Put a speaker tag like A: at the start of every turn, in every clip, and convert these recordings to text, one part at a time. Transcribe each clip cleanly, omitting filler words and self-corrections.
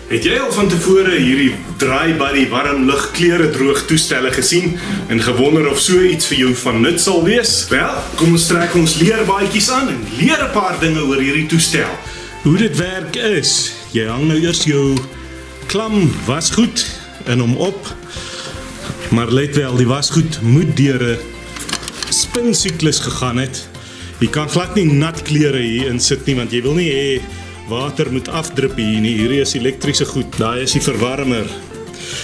A: Het jy al van tevore hierdie Dry Buddy warm lug klere droog toestelle gesien en gewonder of so iets vir jou van nut sal wees? Wel, kom ons trek ons leerbaadjies aan en leer 'n paar dinge oor hierdie toestel. Hoe dit werk is, jy hang nou eers jou klam wasgoed in hom op, maar let wel, die wasgoed moet deur 'n spinsiklus gegaan het. Jy kan glad nie nat klere hier in sit nie, want jy wil nie hê water moet afdrup hier nie. Hierdie is elektriese goed, daai is die verwarmer.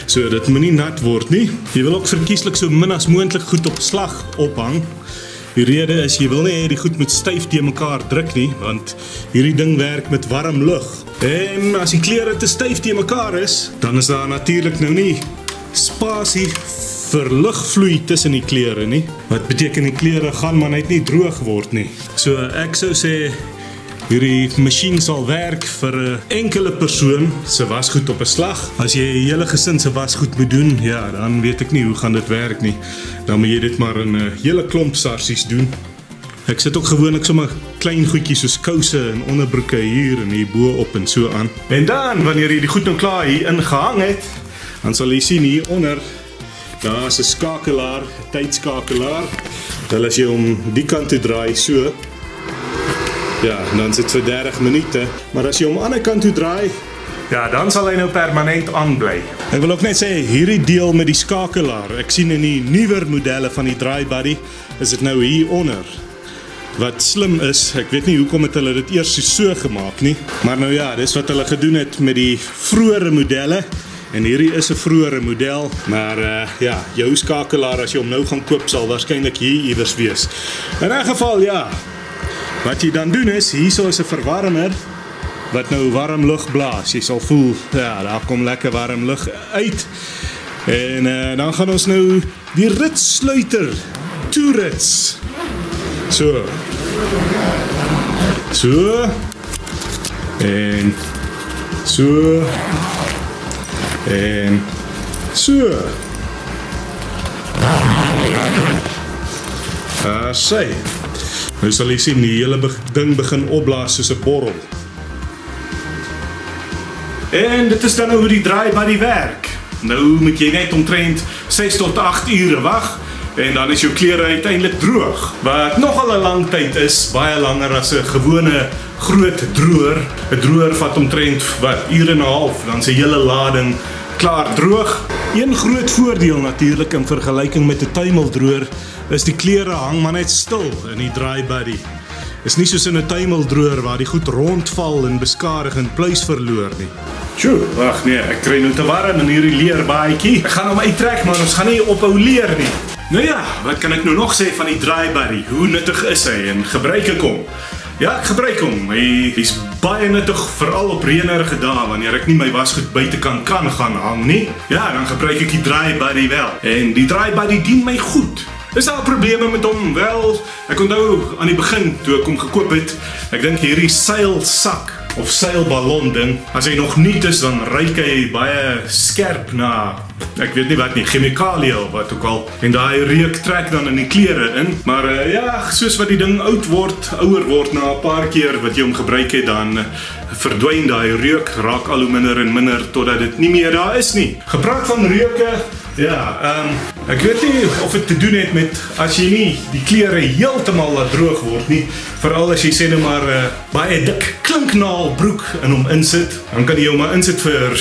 A: So dit moenie nat word nie. Jy wil ook verkieslik so min as moontlik goed op slag ophang. Die rede is, jy wil nie hê die goed moet styf teen mekaar druk nie, want hierdie ding werk met warm lug. En as die klere te styf teen mekaar is, dan is daar natuurlik nou nie spasie vir lugvloei tussen die klere nie. Wat beteken die klere gaan maar net nie droog word nie. So ek sou sê, hierdie masjien sal werk vir 'n enkele persoon se wasgoed op 'n slag. As jy 'n hele gesin se wasgoed moet doen, ja, dan weet ek nie hoe gaan dit werk nie. Dan moet jy dit maar in 'n hele klomp sarsies doen. Ek sit ook gewoonlik sommer klein goedjies soos kouse en onderbroeke hier en hier bo op en so aan. En dan, wanneer jy die goed nou klaar hier ingehang het, dan sal jy sien hier onder, daar is 'n skakelaar, 'n tydskakelaar. Dan as jy hom die kant toe draai so, ja, dan sit vir 30 minute, maar as jy hom aan die ander kant toe draai, ja, dan sal hy nou permanent aanbly. Ek wil ook net sê, hierdie deel met die skakelaar, ek sien in die nuwer modelle van die Dry Buddy, is dit nou hier onder. Wat slim is, ek weet nie hoekom het hulle dit eers so gemaak nie, maar nou ja, dis wat hulle gedoen het met die vroeëre modelle, en hierdie is 'n vroeëre model, maar ja, jou skakelaar as jy hom nou gaan koop sal waarskynlik hier iewers wees. In 'n geval, ja, wat jy dan doen is, hierso is 'n verwarmer wat nou warm lug blaas. Jy sal voel, ja, daar kom lekker warm lug uit. En dan gaan ons nou die ritsluiter toerits. So. So. En so. En so. Sê. Nou sal jy sien, die hele ding begin opblaas soos 'n borrel. En dit is dan nou hoe die Dry Buddy werk. Nou moet jy net omtrent 6 tot 8 ure wag, en dan is jou klere uiteindelik droog. Wat nogal 'n lang tyd is, baie langer as 'n gewone groot droër. 'n Droër vat omtrent, wat, ure en 'n half, dan is 'n hele lading klaar droog. Een groot voordeel natuurlik in vergelyking met 'n tuimeldroër is die klere hang maar net stil in die Dry Buddy. Is nie soos in 'n tuimeldroër waar die goed rondval en beskadig en pluis verloor nie. Sjoe, wag nee, ek kry nou te warm in hierdie leerbaadjie. Ek gaan hom uittrek, maar ons gaan nie ophou leer nie. Nou ja, wat kan ek nou nog sê van die Dry Buddy? Hoe nuttig is hy en gebruik ek hom? Ja, ek gebruik hom. Hy's baie nuttig, veral op reënerige dae wanneer ek nie my wasgoed buitekant kan gaan hang nie. Ja, dan gebruik ek die Dry Buddy wel. En die Dry Buddy dien my goed. Is daar probleme met hom? Wel, ek onthou aan die begin toe ek hom gekoop het, ek dink hierdie seilsak of seilballon ding, as hy nog nuut is, dan ruik hy baie skerp na, ek weet nie wat nie, chemikalie of wat ook al, en daai reuk trek dan in die klere in, maar ja, soos wat die ding ouer word na 'n paar keer wat jy hom gebruik het, dan verdwyn daai reuk, raak al hoe minder en minder totdat dit nie meer daar is nie. Gepraat van reuke, ja, ek weet nie of dit te doen het met as jy nie die klere heeltemal laat droog word nie, veral as jy sê nou maar baie dik klinknaal broek in hom insit, dan kan jy hom maar insit vir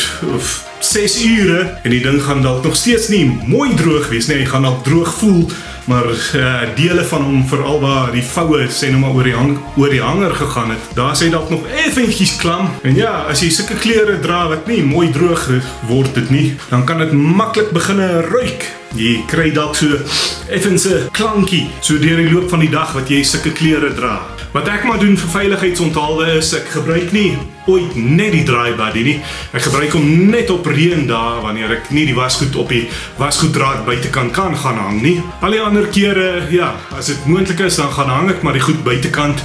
A: 6 ure en die ding gaan dalk nog steeds nie mooi droog wees nie, hy gaan dalk droog voel, maar dele van hom, veral waar die voue sê nou maar oor die hanger gegaan het, daar sê dalk nog effentjies klam, en ja, as jy sulke klere dra wat nie mooi droog word dit nie, dan kan dit maklik beginne ruik. Jy kry dalk so effense klankie, so deur die loop van die dag wat jy sulke klere dra. Wat ek maar doen vir veiligheidsonthaalwe is, ek gebruik nie ooit net die Dry Buddy nie. Ek gebruik hom net op reëndae wanneer ek nie die wasgoed op die wasgoeddraad buitekant kan gaan hang nie. Al die ander kere, ja, as dit moontlik is, dan gaan hang ek maar die goed buitekant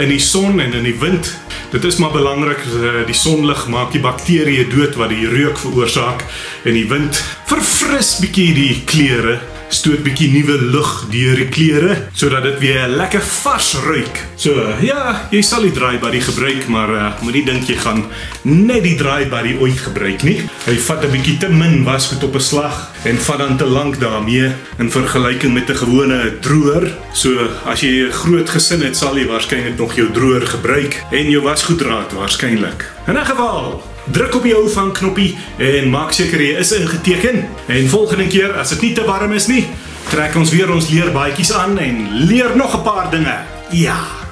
A: in die son en in die wind. Dit is maar belangrik, die sonlig maak die bakterieë dood wat die reuk veroorsaak en die wind verfris bietjie die klere. stoot bietjie nuwe lug deur die klere sodat dit weer lekker vars ruik. So ja, jy sal die draaibuddy gebruik, maar moenie dink jy gaan net die draaibuddy ooit gebruik nie. Hy vat 'n bietjie te min wasgoed op 'n slag en vat dan te lank daarmee in vergelyking met 'n gewone droër. So as jy 'n groot gesin het, sal jy waarskynlik nog jou droër gebruik en jou wasgoedraad waarskynlik. In 'n geval, druk op die hou van knoppie en maak seker jy is ingeteken. En volgende keer as dit nie te warm is nie, trek ons weer ons leerbaadjies aan en leer nog 'n paar dinge. Ja.